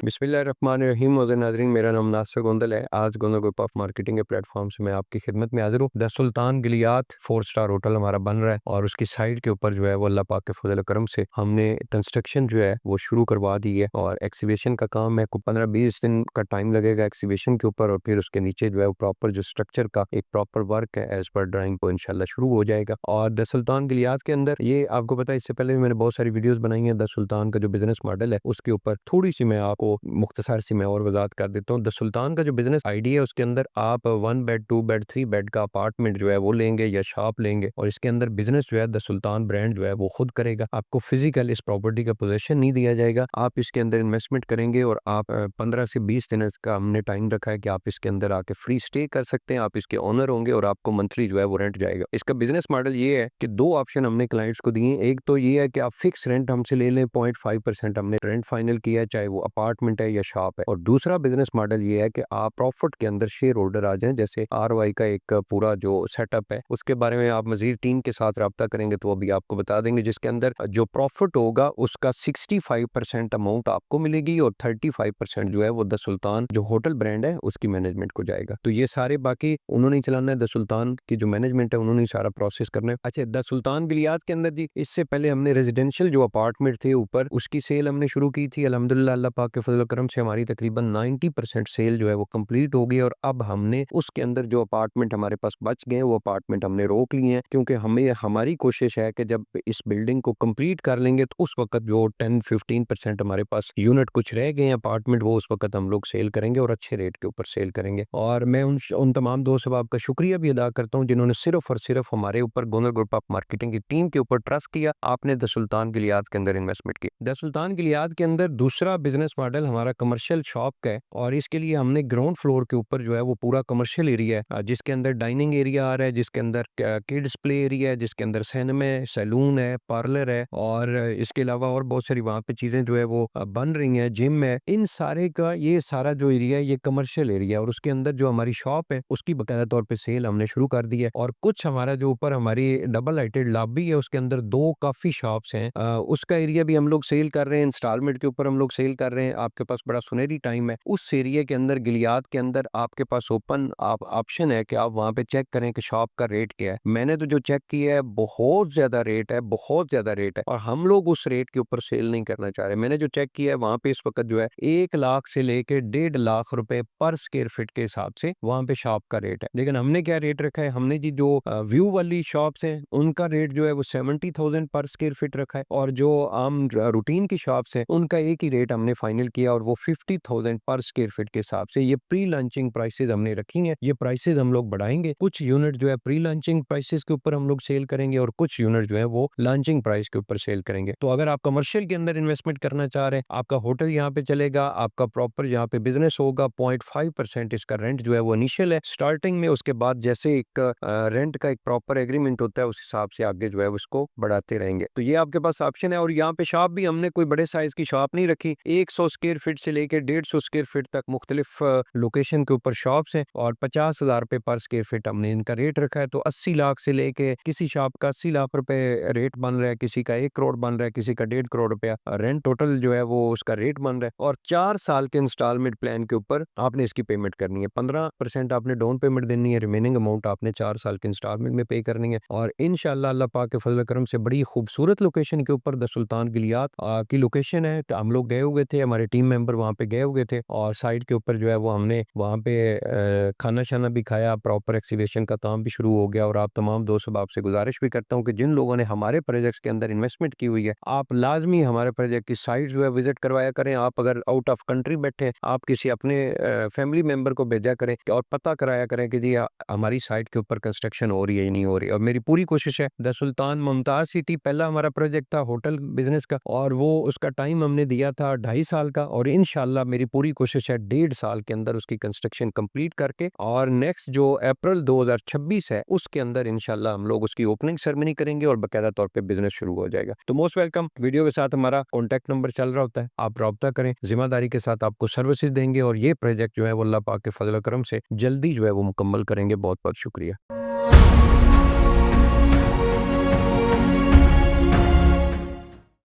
बिस्मिल्लाहिर्रहमानिर्रहीम। वज़ीर नाज़रीन, मेरा नाम नासिर गोंदल है। आज गोंदल ग्रुप ऑफ मार्केटिंग के प्लेटफॉर्म से मैं आपकी खिदमत में हाज़िर हूँ। द सुल्तान गिलियात 4 स्टार होटल हमारा बन रहा है और उसकी साइड के ऊपर जो है वो अल्लाह पाक के फज़ल करम से हमने कंस्ट्रक्शन जो है वो शुरू करवा दी है और एक्सीवेशन का काम है। 15-20 दिन का टाइम लगेगा एक्सीवेशन के ऊपर और फिर उसके नीचे जो है वो प्रॉपर जो स्ट्रक्चर का एक प्रॉपर वर्क है एज़ पर ड्राइंग वो इंशाल्लाह शुरू हो जाएगा। और द सुल्तान गिलियात के अंदर ये आपको पता है, इससे पहले भी मैंने बहुत सारी वीडियोज़ बनाई हैं। द सुल्तान का जो बिज़नेस मॉडल है उसके ऊपर थोड़ी सी मैं आपको मुख्तसर सी मैं और वज़ाहत कर देता हूँ। द सुल्तान का जो बिज़नेस आइडिया है उसके अंदर आप 1 बेड, 2 बेड, 3 बेड का अपार्टमेंट जो है वो लेंगे या शॉप लेंगे और इसके अंदर बिज़नेस जो है द सुल्तान ब्रांड जो है वो खुद करेगा। आपको फिजिकल इस प्रॉपर्टी का पोज़ीशन नहीं दिया जाएगा। आप इसके अंदर इन्वेस्टमेंट करेंगे और आप 15 से 20 दिन का हमने टाइम रखा है कि आप इसके अंदर आके फ्री स्टे कर सकते हैं। आप इसके ओनर होंगे और आपको मंथली जो है वो रेंट जाएगा। इसका बिज़नेस मॉडल ये है कि 2 ऑप्शन हमने क्लाइंट्स को दिए। एक तो ये है कि आप फिक्स रेंट हमसे ले लें, 0.5% हमने रेंट फाइनल किया है, चाहे वो अपार्टमेंट है या शॉप है। और दूसरा बिजनेस मॉडल ये है कि आप प्रॉफिट के अंदर शेयर होल्डर आ जाएं। जैसे ROI का एक पूरा जो सेटअप है उसके बारे में आप मजीद टीम के साथ रब्ता करेंगे तो अभी आपको बता देंगे, जिसके अंदर जो प्रॉफिट होगा उसका 65% अमाउंट आपको मिलेगी और 35% जो है वो द सुल्तान जो होटल ब्रांड है उसकी मैनेजमेंट को जाएगा। तो ये सारे बाकी उन्होंने ही चलाना है। द सुल्तान की जो मैनेजमेंट है उन्होंने ही सारा प्रोसेस करना है। अच्छा, द सुल्तान गिलियात के अंदर जी इससे पहले हमने रेजिडेंशियल जो अपार्टमेंट थे ऊपर उसकी सेल हमने शुरू की थी। अल्हम्दुलिल्लाह अल्लाह पाक के फजल करम से हमारी तकरीबन 90% सेल जो है वो कंप्लीट हो गई और अब हमने उसके अंदर जो अपार्टमेंट हमारे पास बच गए वो अपार्टमेंट हमने रोक लिए हैं, क्योंकि हमें हमारी कोशिश है कि जब इस बिल्डिंग को कंप्लीट कर लेंगे तो उस वक्त जो 10-15% हमारे पास यूनिट कुछ रह गए हैं अपार्टमेंट, वो उस वक्त हम लोग सेल करेंगे और अच्छे रेट के ऊपर सेल करेंगे। और मैं उन तमाम दोस्त साहब का शुक्रिया भी अदा करता हूँ जिन्होंने सिर्फ और सिर्फ हमारे ऊपर गोंदल ग्रुप ऑफ मार्केटिंग की टीम के ऊपर ट्रस्ट किया। आपने द सुल्तान गिलियात के अंदर इन्वेस्टमेंट की। द सुल्तान गिलियात के अंदर दूसरा बिजनेस मॉडल हमारा कमर्शियल शॉप का है और इसके लिए हमने ग्राउंड फ्लोर के ऊपर जो है वो पूरा कमर्शियल एरिया है, जिसके अंदर डाइनिंग एरिया आ रहा है, जिसके अंदर किड्स प्ले एरिया है, जिसके अंदर सिनेमा है, सैलून है, पार्लर है और इसके अलावा और बहुत सारी वहाँ पे चीजें जो है वो बन रही हैं, जिम है। इन सारे का ये सारा जो एरिया है ये कमर्शियल एरिया है और उसके अंदर जो हमारी शॉप है उसकी बकायदा तौर पे सेल हमने शुरू कर दी है। और कुछ हमारा जो ऊपर हमारी डबल लाइटेड लॉबी है उसके अंदर 2 काफी शॉप्स हैं, उसका एरिया भी हम लोग सेल कर रहे हैं। इंस्टॉलमेंट के ऊपर हम लोग सेल कर रहे हैं। आपके पास बड़ा सुनहरी टाइम है उस एरिया के अंदर गिलियात के अंदर आपके पास ओपन आप ऑप्शन है कि आप वहाँ पे चेक करें कि शॉप का रेट क्या है। मैंने तो जो चेक किया है बहुत ज्यादा रेट है, बहुत ज्यादा रेट है और हम लोग उस रेट के ऊपर सेल नहीं करना चाह रहे। मैंने जो चेक किया है वहाँ पे इस वक्त जो है 1 लाख से लेके 1.5 लाख रुपए पर स्क्वायर फीट के हिसाब से वहाँ पे शॉप का रेट है। लेकिन हमने क्या रेट रखा है, हमने जी जो व्यू वाली शॉप्स हैं उनका रेट जो है वो 70,000 पर स्क्वायर फीट रखा है और जो आम रूटीन की शॉप्स हैं उनका एक ही रेट हमने फाइनल किया और वो 50,000 पर स्क्वायर फीट के हिसाब से। ये प्री लॉन्चिंग प्राइसेस हमने रखी हैं, ये प्राइसेस हम लोग बढ़ाएंगे। कुछ यूनिट जो है प्री लॉन्चिंग प्राइसेस के ऊपर हम लोग सेल करेंगे और कुछ यूनिट जो है वो लॉन्चिंग प्राइस के ऊपर सेल करेंगे। तो अगर आप कमर्शियल के अंदर इन्वेस्टमेंट करना चाह रहे हैं, आपका होटल यहाँ पे चलेगा, आपका प्रॉपर यहाँ पे बिजनेस होगा, 0.5% इसका रेंट जो है वो इनिशियल है स्टार्टिंग में, उसके बाद जैसे एक रेंट का एक प्रॉपर एग्रीमेंट होता है उस हिसाब से आगे जो है उसको बढ़ाते रहेंगे। तो ये आपके पास ऑप्शन है। और यहाँ पे शॉप भी हमने कोई बड़े साइज की शॉप नहीं रखी, 100 स्क्वायर फीट से लेके 150 स्क्वायर फीट तक मुख्तलिफ लोकेशन के ऊपर शॉप्स हैं और 50,000 रुपए पर स्क्वायर फीट हमने इनका रेट रखा है। तो 80 लाख से लेके किसी शॉप का 80 लाख रुपए रेट बन रहा है, किसी का 1 करोड़ बन रहा है, किसी का 1.5 करोड़ रुपया रेंट टोटल जो है वो उसका रेट बन रहा है। और 4 साल के इंस्टॉलमेंट प्लान के ऊपर आपने इसकी पेमेंट करनी है। 15% आपने डाउन पेमेंट देनी है, रिमेनिंग अमाउंट आपने 4 साल के इंस्टॉलमेंट में पे करनी है। और इंशाल्लाह अल्लाह पाक के फजल करम से बड़ी खूबसूरत लोकेशन के ऊपर द सुल्तान गिलियात की लोकेशन है। तो हम लोग गए हुए थे, हमारे टीम मेंबर वहाँ पे गए हुए थे और साइड के ऊपर जो है वो हमने वहाँ पे खाना शाना भी खाया, प्रॉपर एक्सीवेशन का काम भी शुरू हो गया। और आप तमाम दोस्त अब आपसे गुजारिश भी करता हूँ कि जिन लोगों ने हमारे प्रोजेक्ट्स के अंदर इन्वेस्टमेंट की हुई है, आप लाजमी हमारे प्रोजेक्ट की साइट जो है विजिट करवाया करें। आप अगर आउट ऑफ कंट्री बैठे हैं, आप किसी अपने फैमिली मेंबर को भेजा करें और पता कराया करें कि जी हमारी साइट के ऊपर कंस्ट्रक्शन हो रही है या नहीं हो रही। और मेरी पूरी कोशिश है, द सुल्तान मुमताज सिटी पहला हमारा प्रोजेक्ट था होटल बिजनेस का और वो उसका टाइम हमने दिया था 2.5 साल का और इंशाल्लाह मेरी पूरी कोशिश है 1.5 साल के अंदर उसकी कंस्ट्रक्शन कंप्लीट करके और नेक्स्ट जो अप्रैल 2026 है उसके अंदर इंशाल्लाह हम लोग उसकी ओपनिंग सेरेमनी करेंगे और बाकायदा तौर पे बिजनेस शुरू हो जाएगा। तो मोस्ट वेलकम। वीडियो के साथ हमारा कॉन्टैक्ट नंबर चल रहा होता है, आप रब्ता करें, जिम्मेदारी के साथ आपको सर्विसेज देंगे और ये प्रोजेक्ट जो है वो अल्लाह पाक के फजल करम से जल्दी जो है वो मुकम्मल करेंगे। बहुत बहुत शुक्रिया।